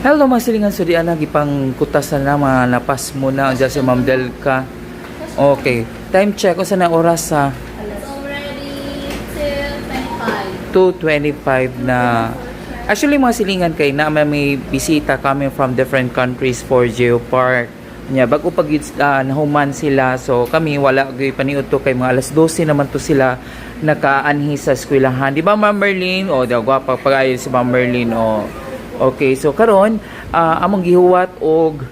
Hello mga silingan, so di ana gipang kutasan na mga napas mo na dyan si Ma'am Delca. Okay, time check kung saan na oras sa It's already till 25. 2:25 na. Actually mga silingan kay na may bisita coming from different countries for Geopark. Nya bago pag nahuman sila, so kami wala gyud paniud to kay mga alas 12 naman to sila nakaanhi sa eskwelahan. Di ba Ma'am Merlin? O daw gwapa pag-ayon si Ma'am Merlin. O okay, so karon among gihuwat og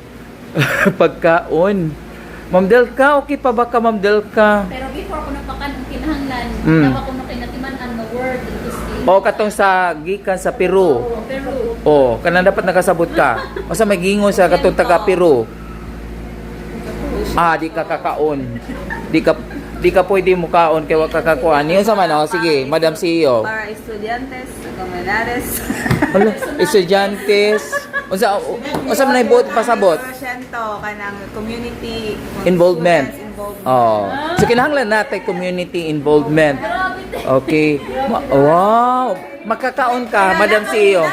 pagkaon. Ma'am Delca, okay pa ba ka Ma'am Delca? Pero before ko napakan ang kinahanglan, dapat ko na kinatiman-an na word to stay. O katong sa gikan sa Peru. Pero, O kanang dapat nakasabot ka. O sa may gingon sa katong taga Peru. Di ka kakaon. Di ka pwede mo kaon kay wa ka kakuan. Yun sa man, sige, Madam CEO. Para estudiantes, comunidades. Hala, estudiantes. Unsa man ibot pasabot? Porsyento kanang community Involvement. students involvement. Oh. So kinahanglan natin community involvement. Okay. Wow. Makakaon ka, Madam CEO.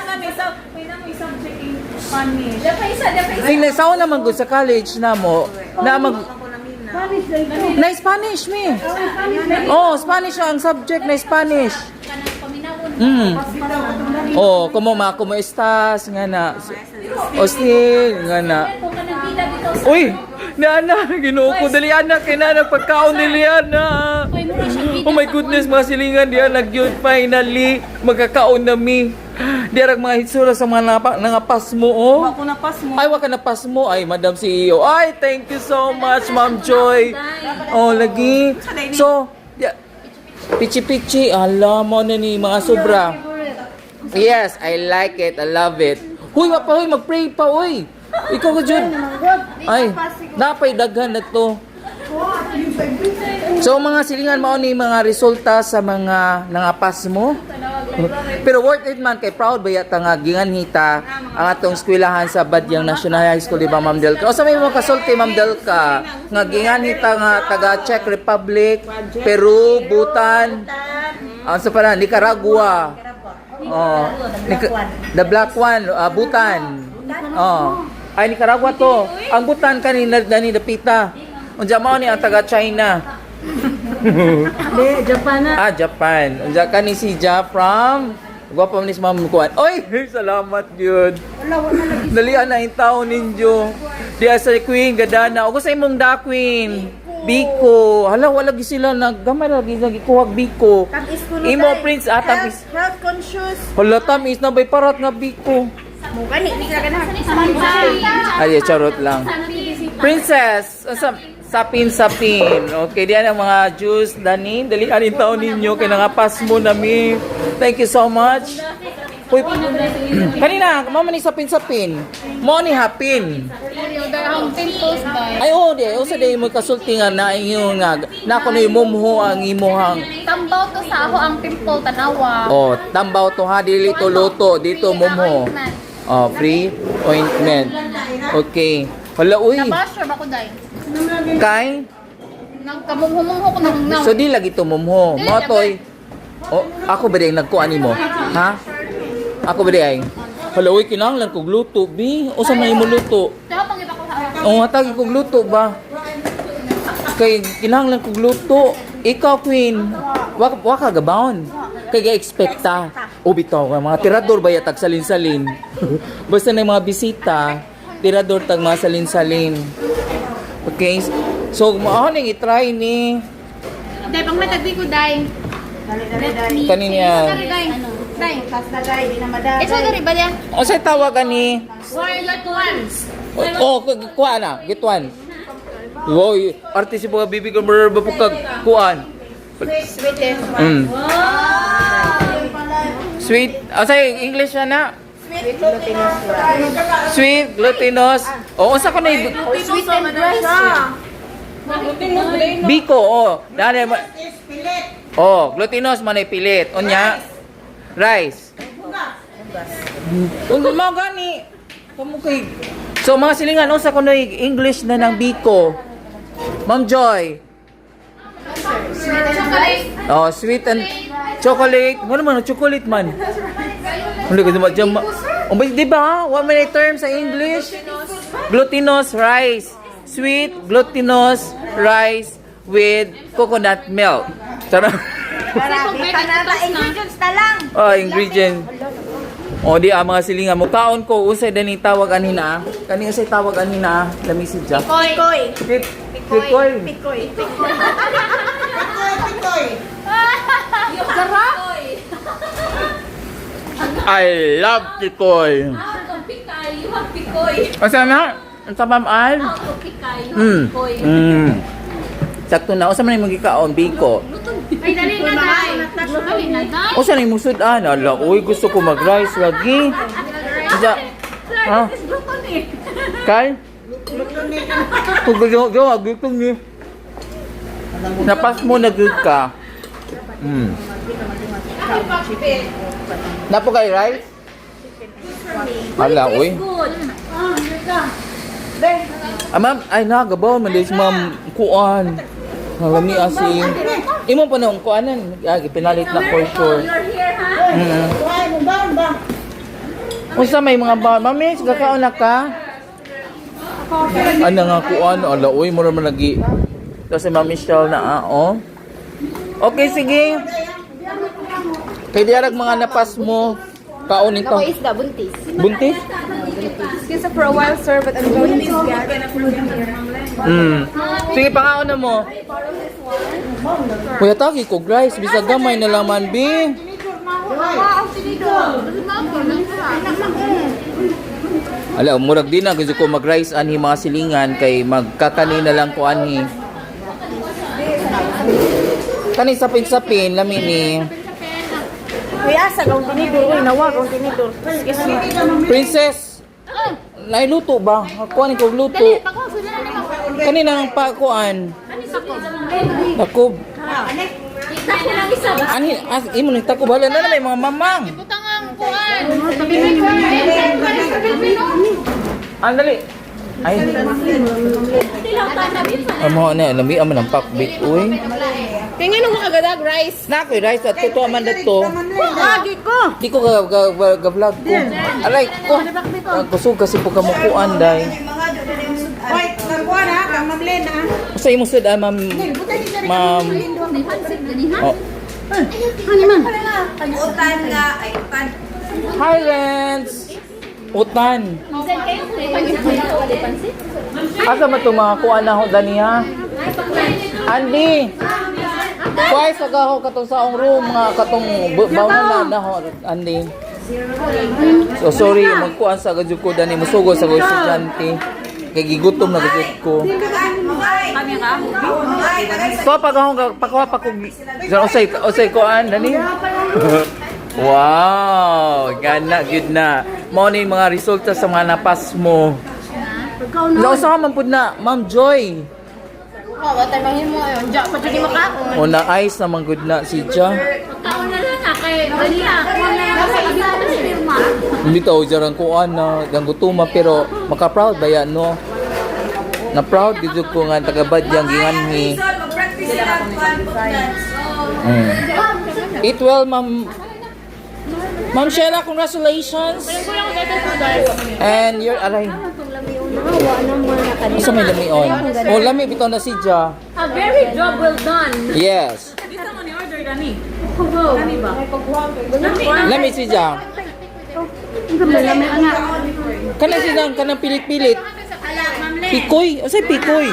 May na may subject in Spanish. Ay, nasaw naman gud sa college na mo. Na mag Ako namin na. na Spanish mi. Oh, Spanish ang subject na Spanish. kanang paminawon. Oh, como estás nga na. Hostil nga na. Kung kanang bida dito sa... Uy, Nana, ginoo ko dali anak kay nana pagkaon ni Liana. Uy, mura siya bida Oh my goodness, mga silingan diyan nagyud finally magkakaon na mi. Dirag mga hitsura sa mga nangapas mo oh. Ako na pass mo. Ay, waka na pas mo. Ay, Madam CEO. Ay, thank you so much, Ma'am Joy. Oh, lagi. So, pichi-pichi. Alam mo na ni mga sobra. Yes, I like it. I love it. Huy, mag-pray pa, uy. Ikaw ko, Jun. Ay, napay daghan na to. So, mga silingan mo ni mga resulta sa mga nangapas mo. Pero worth it man kay proud ba yata nga ginganhita ang atong eskwelahan sa Badyang National High School, di ba Ma'am Delca? O sa may mga kasulti Ma'am Delca nga ginganhita nga taga Czech Republic, Peru, Bhutan, sa para Nicaragua. Oh, the black one, Bhutan. Oh. Ay Nicaragua to. Ang Bhutan kanina dani dapita. Unsa mao ni ang taga China? Japan na. Japan. Unsa ka ni si Ja from? Gwapo ni si Ma'am Kuan. Oy, salamat gyud. Dalian na yung taon ninyo. Diya sa Queen Gadana. O sa imong da Queen. Biko. Hala, wala gi sila naggamay lagi gikuhag Biko. Imo Prince tamis. Health conscious. Hala, tamis na bay parat nga Biko. Mukha ni ka na. Ay, charot lang. Princess, sapin. Okay, diyan ang mga juice, Dani. Dali anin taon ninyo. Kaya nangapas mo nami. Thank you so much. Uy, kanina, mama ni sapin. Mo ni hapin. Ay, di. O sa day mo kasulti nga na inyo nga. Na ako na imumho ang imuhang. Tambaw to sa ako ang pimple tanawa. Oh, tambaw to ha. Dili to luto. Dito mumho. Oh, free ointment. Okay. Hala, uy. Nabasher ba ko dahil? Kay? Nang kamumhumungho ko nang So di lagi tumumho. Motoy. Oh, ako ba din nagkuan nimo? Ha? Ako ba din? Hala, uy, kinahanglan kog luto, bi. O sa may mo luto? Kaya pang iba ko sa O, hatagi kog luto ba? Kay kinahanglan kog luto. Ikaw, Queen. Wa ka gabaon. Kay ga-expecta. O bitaw ka, mga tirador ba yatag salin-salin? Basta na yung mga bisita, tirador tag mga salin-salin. Okay? So, maaw nang i-try ni. Dahil pang matagbi ko dahil. Kanina. Dahil. Kasagay, di na madagay. Ito na rin ba yan? O sa'y tawagan ni? Warlock ones. Kuha na. Gituan. Wow, artist yung mga bibig ang ba po kag kuan? Sweet eh. Sweet. O sa'y English na? Sweet, glutinous. O, sa ko na yung... Sweet and rice. Biko, Dali mo. Glutinous man ay pilit. Onya. Rice. Mo gani. Kamu kay. So mga silingan sa kuno English na ng Biko. Ma'am Joy. Chocolate. Sweet and chocolate. Ano man chocolate man? Hindi ko madjam. Di ba? What many terms sa English? Glutinous rice. Sweet glutinous rice with coconut milk. Sarap. Marami pa na ingredients na lang. Oh, ingredient. O di mga silingan mo kaon ko usay dani tawag anina. Kani usay tawag anina, lami si Jack. Pikoy. Pikoy. Pikoy. Sarap! I love pikoy. Out of pikay, you have pikoy. Asa na? Ang tabam al? Out of pikay, you have pikoy. Sakto na. Usa man imong gikaon biko. Ay, dali na, day. Dali na, day. Usa na imong sudan? Ala, uy gusto ko mag-rice lagi. Isa. Ha? Gluton eh. Kal? Kung gusto ni. Napas mo na good ka. Napo kay rice? Ala, uy. Good. Ma'am, ay nagabaw man dis ma'am kuan. Nalami asing. Imo pa nung kuanan, pinalit na for sure. You're here, ha? Unsa may mga ba? Mami, gakaon na ka? Ano nga kuan? Ala, uy, mo naman lagi. Ito si Ma'am Michelle na, oh. Okay, sige. Kay diarag mga napas mo. Kaon ito. Ako isda, buntis. Buntis? Kasi for a while, sir, but I'm going to get Sige, pangaon na mo. Kuya, tagi ko, guys. Bisa gamay na lang man, B. Ala, murag din na. Gusto ko mag-rice anhi mga silingan kay magkakani na lang ko anhi. Kani sapin-sapin, lami ni. Kuya, sa kong tinidor. Uy, nawa, kong tinidor. Excuse me. Princess! Nailuto ba? Ako ani ko luto. Kani nang pakuan. Takob. Tayo na lang isa. Ani, imo ni takob hala na may mga mamang. Butangang kuan. Andali. Ay, Tilaw tayo na bisa. amo na lami aman ang pakbit uy. Tingin mo kagadag rice. Na ko rice at tuto man dato. Lagi ko. Di ko ga-vlog ko. Aray ko. Kusog kasi po kamukuan day. Hoy, nagkuha na, kang mamlen ha. Sa imo sud ma'am. Ma'am. May pansit gani, ha? Oh. Utan nga, ay utan. Hi, Lance. Utan. Minsan kayo, may pansit. Asa man itong mga kuan na ho daniha? Andy. Kuhay sa gaho katong saong room nga katong bawna na ho Andy. So sorry magkuan sa gadyo ko dani musugo sa go estudyante. Kay gigutom na gadyo ko. So pag ako pakuha pa ko usay kuan dani. Wow, gana good na. Mao ni mga resulta sa mga napas mo. Nausa man pud na, Ma'am Joy. Oh, watanahin mo yun. Diyan pa dyan makaon. O na ice naman good na si Ja. Pagkaon na lang, kay dali na. Kuha na lang sa ibang firma. Hindi to jarang ko na gangutuma pero maka-proud ba yan no? Na proud gid ko nga taga Badyang ginganhi. Eat well, Ma'am. Ma'am Sheila, congratulations. And you're aray. Isa may lami on. Oh, lami bitaw na si Ja. A very job well done. Yes. Dito mo ni order gani. Gani ba? Lami si Ja. Kana si Jang kanang pilit-pilit. Pikoy, o say pikoy.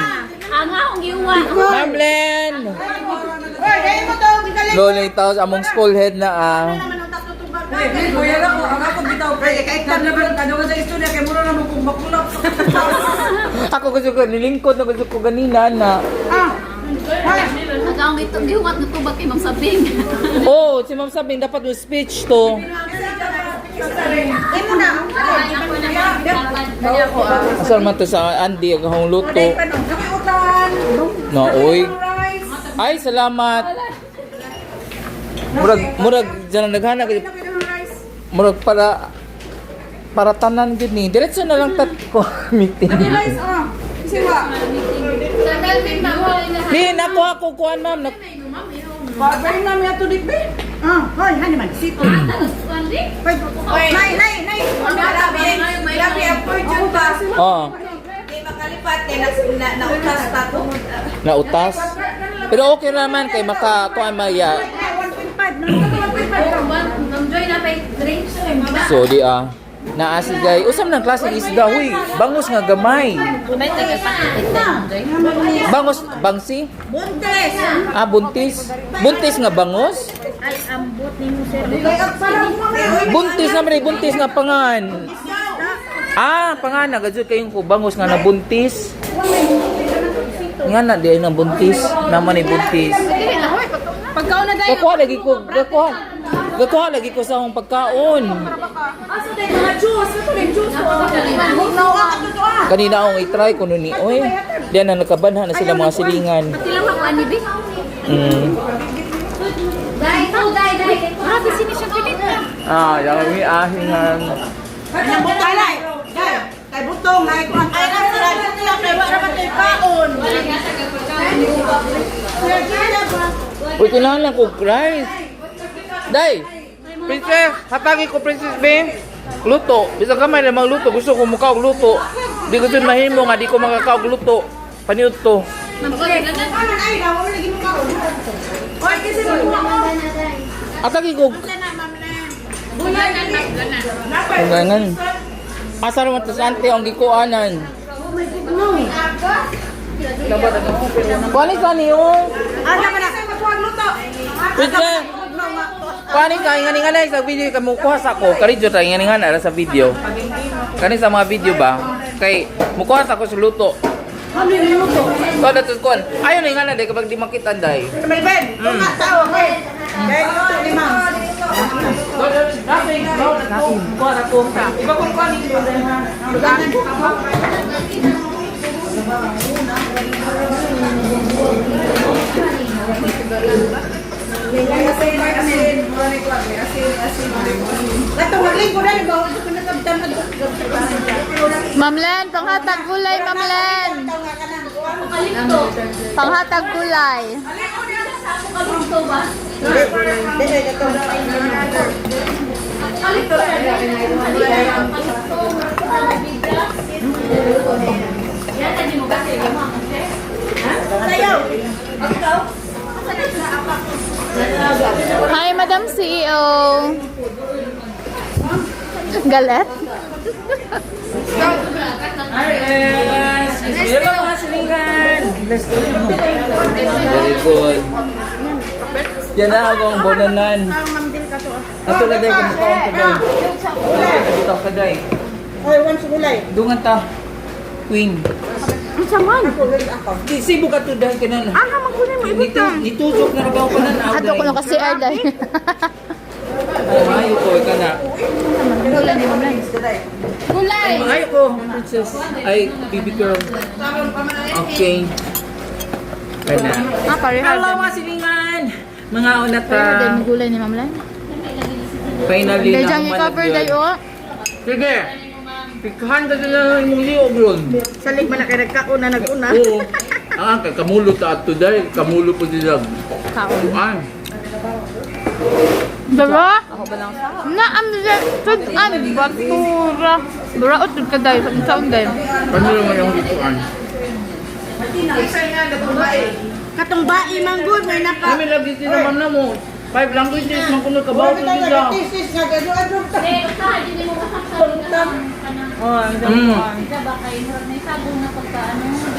Ang akong giwa. Ma'am Len. Hoy, dahil mo to. Lolo itaw among school head na Kuya lang ko, ang ako bitaw kay kahit naman kadto sa istorya kay mura na mo kung bakulap. Ako gusto ko nilingkod na gusto ko ganina na. Nagaong ito giwat na tubag kay Ma'am Sabing. Oh, si Ma'am Sabing dapat yung speech to. Imo na. Asal man to sa Andy ang hong luto. Kami utan. No, oy. Ay, salamat. Murag dyan ang naghana. Murag para tanan gud ni. Diretso na lang tat ko meeting. Guys, siwa. Ni nako ako kuan ma'am. Bagay na mi ato dikbe. Hoy, hani man. Sit. Nay, nay, nay. Grabe ang fortune ba? Oh, Di makalipat kay nautas ta ko. nautas. Pero okay naman kay makakuan maya. Enjoy na pa drinks. So di naasi guys. Usam ng klase isda huy. Bangus nga gamay. May tagapakitit na enjoy. Bangus bangsi? Buntes. Buntis. Buntis nga bangus? Ay, ambot ni mo sir. Buntis naman buntis nga pangan. Pangan nagajud kayong ko bangus nga nabuntis. Nga na di na buntis, naman ni buntis. Pagkaon na dahil. Gakuha lagi ko sa akong pagkaon. Asa dahil mga juice. Ito rin juice. Kanina akong i-try kuno ni oy. Diyan na nakabanhan na sila mga silingan. Pati lang ako anibi. Dai. Grabe sini siya pilit na. Yung ahingan. Ano mo talay? Kay butong ay ko ang ay na sila sila kay wala man kay kaon. Uy, kinahanglan ko rice. Day, princess, hatagi ko princess be. Luto. Bisa kamay na magluto. Gusto ko mukha og luto. Di ko dun mahimo nga di ko makakaog luto. Paniud to. Ay na wala lagi mo kaon. Oy kasi mo. Atagi ko. Kungangan. Asa naman tas ante ang gikuanan. Kuani ka niyo. Asa man na magkuha luto. Princess. Kuani ka ingani-ngani sa video ka mukuha sa ko. Kari jud ta ingani-ngani sa video. Kani sa mga video ba? Kay mukuha sa ko sa luto. Ano ni luto? So datos kon. Ayon ingani day kapag di makita day. Melben, tunga tao ko. Kay luto ni ma'am. Ma'am Len, panghatag gulay, Ma'am Len. Panghatag gulay. Hi, Madam CEO. Galet? Very good. Yan na akong bonanan. Ato na day kumukhaon ko day. Ito ka day. Oy, once gulay. Dungan ta. Queen. Ang saman. Sibo ka to day kanan. Magkunin mo Nitusok na nagaw ka na. Ato ko lang kasi Arday. Ayaw ko ka na. Gulay ni Ma'am Len. Gulay! Ayaw ko, princess. Ay, baby girl. Okay. Kana. Pareha Hello mga silingan. Mga una ta. Pareha din gulay ni Ma'am Len. Finally Dahil na dyan i-cover yun. dayo. Sige. Pikahan ka sila yung liog ron. Salig man na kay nagkauna naguna. Oo. Kay kamulo ta at today. Kamulo po sila. Kuan. Dara? Na am tudan batura. Dara utud ka dayo sa sound day. Ano naman yung gituan? Katong bae man good may napa. Kami lagi sila ma'am na mo. 5 languages man kuno kabaw ko sila.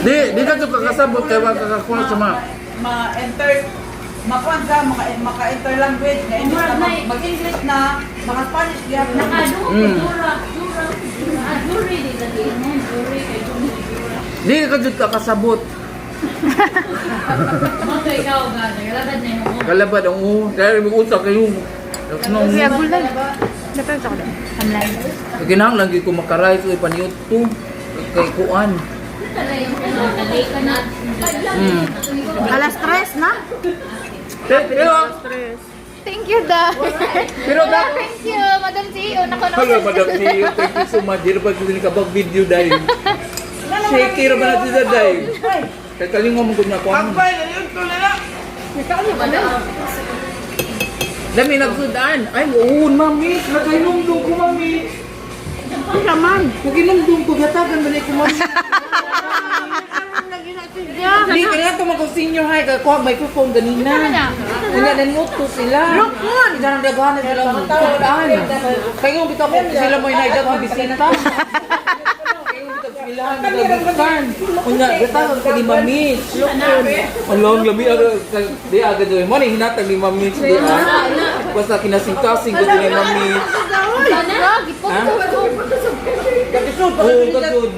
Di ka to kakasabot kay wa kakakuna sa mga Ma-enter makuan ka maka-enter language na English na mag-English na maka-Spanish gyud. di ka jud kakasabot. Kalabad ang dahil mag-utak kayo. Kaya gulay. Dapat sa kada. Hamlan. Kinahanglan gid ko makaray so ipaniyot to kay kuan. Alas 3 na. Pero Thank you, da. pero da Thank you, Madam CEO. Hello, Madam CEO. Thank you so much. Di na pa ko kabag video dahil. Shaky ra ba natin sa dahil? Kaya kalingo mo ko na ko. Dami nagsudan. Ay, oo, mami. Nagainom do ko, mami. Naginumdum ko, gatagan ba ko mo? Hindi, kaya ito mga senior high, kuha microphone ganina. Kanya nanuto sila. Lukon! Hindi na nagdagahan na sila ang tutaan. Kaya yung kita po, sila mo inaidag ang bisita. Kaya yung kita sila ang nagdagutan. Kanya, gatagan ko ni Mamit. Lukon. Alang, lami agad. Di agad doon. Mo, hinatag ni Mamit. Di basta kinasing-kasing ko ni Mamit. Ha? Oo, gagod.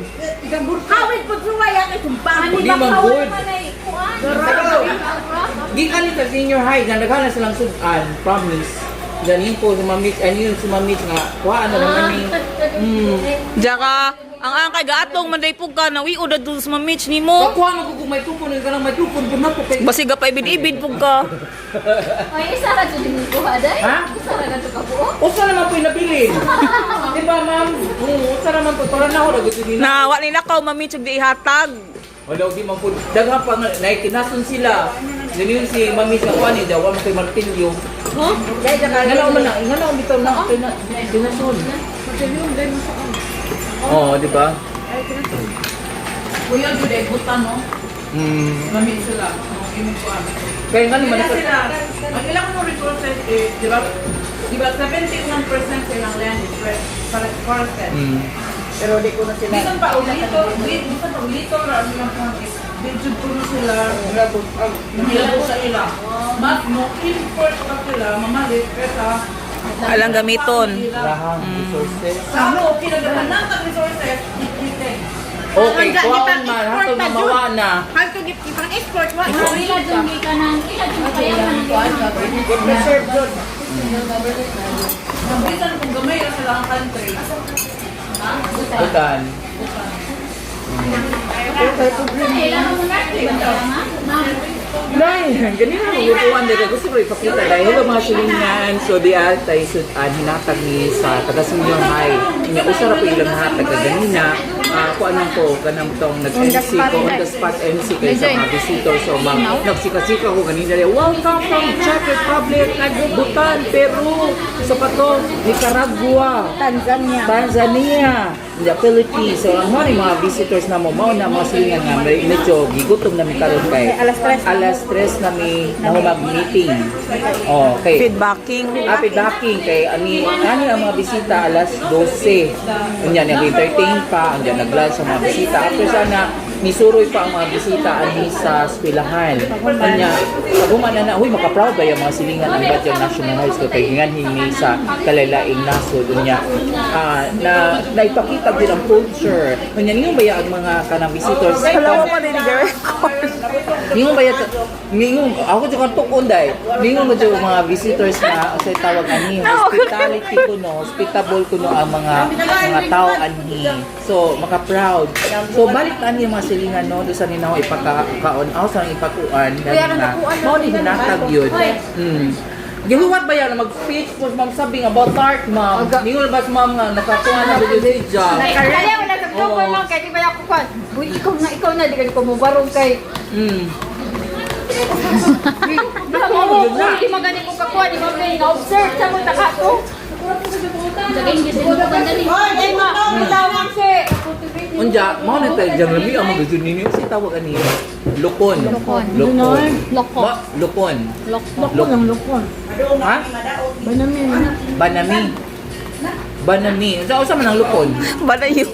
Kawit po suwaya kay kumpangan Di man good. Di ka ni sa senior high, nandaghan na silang sudan, promise. Ganin po si Mamit, ayun si Mamit nga, kuhaan na naman ni. Jaka, ang angkay gatong manday pug ka nawi uda dul sa mamich nimo. Kuhaan ako kung may tupon, ka lang may tupon, kung napo kay... Basi ga pa ibid-ibid pug ka. Ay, isa ra jud ni ko haday. Ha? Isa ra gadto ka po. Usa naman po yung nabilin. Di ba ma'am? Usa naman po, para na ako nagutulin Na wa ni nakaw mamich ug di ihatag. Wala, di man po, daghang pa nga, naikinason sila. Ganyan si Mamit nga kuhaan niya, daw, kay Martilio. Nganaw man na, nganaw bitaw na, kinason. Oo, di ba? Kuya, jud ay butan no. Mamit sila. Imig ko amin. Kaya nga naman, Kaya sila, ang ilang mo resources, di ba? Di ba, 71% silang land is forested. Pero di ko na sila. Bisan pa ulito, rami lang po. Medyo po na sila, nahilabo sa ila. Mas mo, import pa sila, mamalit, kesa, Alang gamiton. Lahang resources. sa ano, kinagahan ng resources, itin. Okay, kuhaan man, hatong mamawa na. Ila jud gi kanang ila jud kaya man. Reserve doon. Bisan kung gamay na sila ang country. Butan. Kailangan mo na Nay, ganun na upuan dito. Gusto ko ipakita dahil hello mga silingan. So di tayo sudan hinatag ni sa taga-senior high. Inya usara po ilang hatag ka ganina. Kuan man ko kanang tong nag-MC ko on the spot MC kayo sa mga visitor. So nagsika-sika ko ganina. Welcome from Czech Republic, Bhutan, Peru, sa pato, Nicaragua, Tanzania, the Philippines. So ang mga visitors na mo na mga silingan nga medyo gigutom na mi karon kay alas 3 na mi mag-meeting. Oh, okay. Feedbacking. Feedbacking kay ani ang mga bisita alas 12. Unya nag-entertain pa, ang nag-lunch sa mga bisita. After sana misuroy pa ang mga bisita ani sa eskwelahan. Unya paghuman na huy maka-proud ba yung mga silingan ang Batyang National High School kay ginganhimi sa kalalaing nasod unya na naipakita din ang culture. Unya niyo ba ang mga kanang visitors? Hello pa din Ningon ba yata, ningon, ako dyan tukon dahil, ningon mo dyan mga visitors na, sa tawag ani, hospitality ko no, hospitable ko no ang mga tao ani. So, maka-proud. So, balik ani yung mga silingan no, doon sa ninaw ipakaon, ako sa ipakuan, dahil na, mo ni hinatag yun. Gihuwat ba yan na mag-speech po ma'am sabing about art, ma'am? Ningon ba ma'am nga, nakakuha na ba yun job? Kaya wala sa grupo mo, kaya di ba ako kwan? Uy, ikaw na, di ka ko mubarong kay... Hindi magaling ko kakuha, di ba may na-observe sa mga takato? Daging gid mo ko dali. Ay, matawag si... Unja, mo na tayo dyan, labi ang mga ninyo si tawag ani. Lukon. Lukon. Lukon. Lukon. Lukon ang lukon. Ha? Banami. Banami. Banami. Sa man ang lukon? Banayo.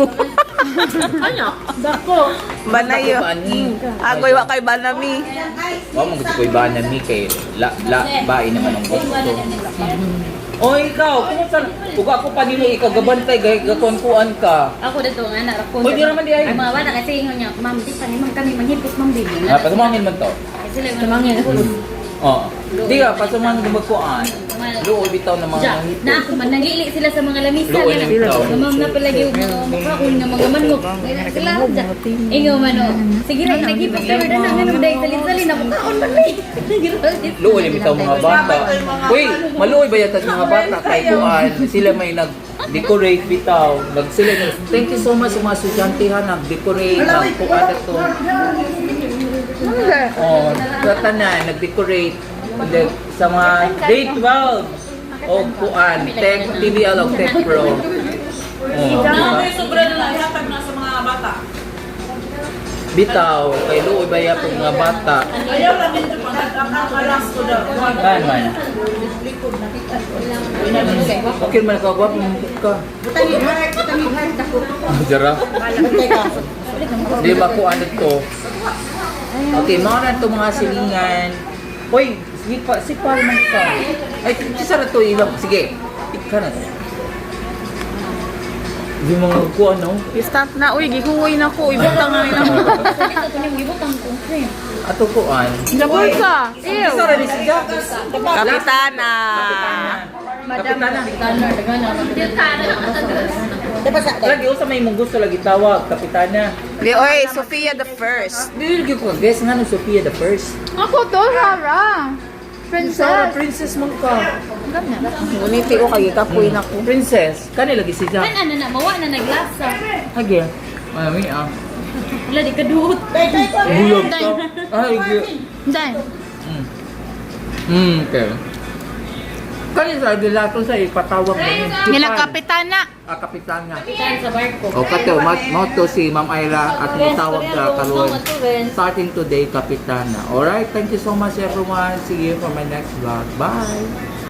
Dako. Banayo. Agoy wa kay banami. Wa mo gusto ko banami kay bae naman ang gusto. O ikaw, kumusta? Kung ako pa nilo ikaw gabantay gakuan-kuan ka. Ako dito nga na rakon. O di naman di ay. Ang mga bata kasi ingon niya, ma'am, di pa naman kami manghipos ma'am din. Pasumangin man to. Sila tumangin ako. Oo. Di ka, pasumangin gumagkuan. Luoy bitaw ng mga Na ako man nagili sila sa mga lamisa. Luoy ng bitaw. Ma'am na palagi yung makaon ng mga manok. Sila dyan. Ingo mano. Sige na, naghipos kami na nga dahil salin-salin na makaon man eh. Luoy ng bitaw mga bata. Uy, maluoy ba yata mga bata kay kuan? Sila may nag-decorate bitaw. Sila thank you so much sa mga estudyante ha, nag-decorate, nagkuan to. Oh, sa tanan, nag-decorate sa mga grade 12 o kuan, Tech TVL o Tech Pro. Oh, Ano yung sobra na lang ihatag na sa mga bata? bitaw, kay Luoy baya po mga bata. Ayaw lang dito pag nagkakalas ko daw. Kan man. Okay man ka gwapo mo ka. Jara. Di ba ko ano to? Okay, mga na to mga silingan. Hoy, si Paul man ka. Ay, kisa na to ilang. Sige, ika na. Di mga ko ano? Stop na. Uy, gihuwi na ko. Ibutang na ina mo. Dito ko niyong ibutang ko. Ato ko an. Dabol ka. Ew. Kisa ra ni si Jack. Kapitana. Kapitana. Kapitana. Lagi usa may mong gusto lagi tawag, kapitana. Di, oy, Sofia the First. Dili gyud ko guess nga no Sophia the First. Ako to, Sarah. Sarah, Princess. princess man ka. Ganyan. Nguniti ko kay kapoy na ko. Princess, kani lagi si Jack. Ano na, mawa na naglasa. Hagi. Mami ah. Wala, di ka duot. Buyog ka. Ay, gyud. Dahil. Okay. Kani sa dilato sa ipatawag mo. Nilang kapitana. Kapitana. Saan sa barko? O kato, mo to si Ma'am Ayla at mutawag ka karon. Starting today, Kapitana. Alright, thank you so much everyone. See you for my next vlog. Bye!